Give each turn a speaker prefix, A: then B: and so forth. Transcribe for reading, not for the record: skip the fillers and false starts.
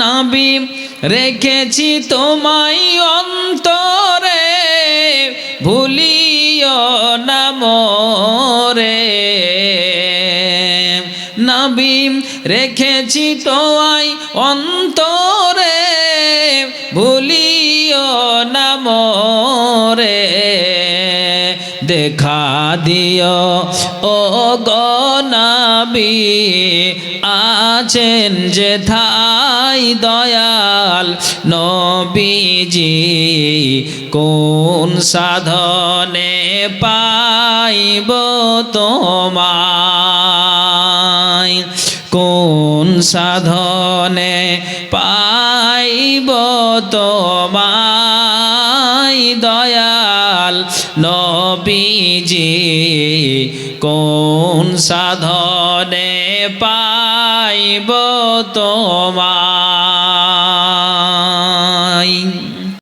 A: নবী রেখেছি তোমায় অন্তরে, ভুলিও না মোরে। নবী রেখেছি তোমায় অন্তরে, ভুলিও না মোরে। দেখা দিও ও গো নবী, আছেন যেথায় দয়াল নবীজি। কোন সাধনে পাইব তোমায়, কোন সাধনে পাইব তোমায় দয়াল নবীজি। কোন সাধনে পাইব তোমায়।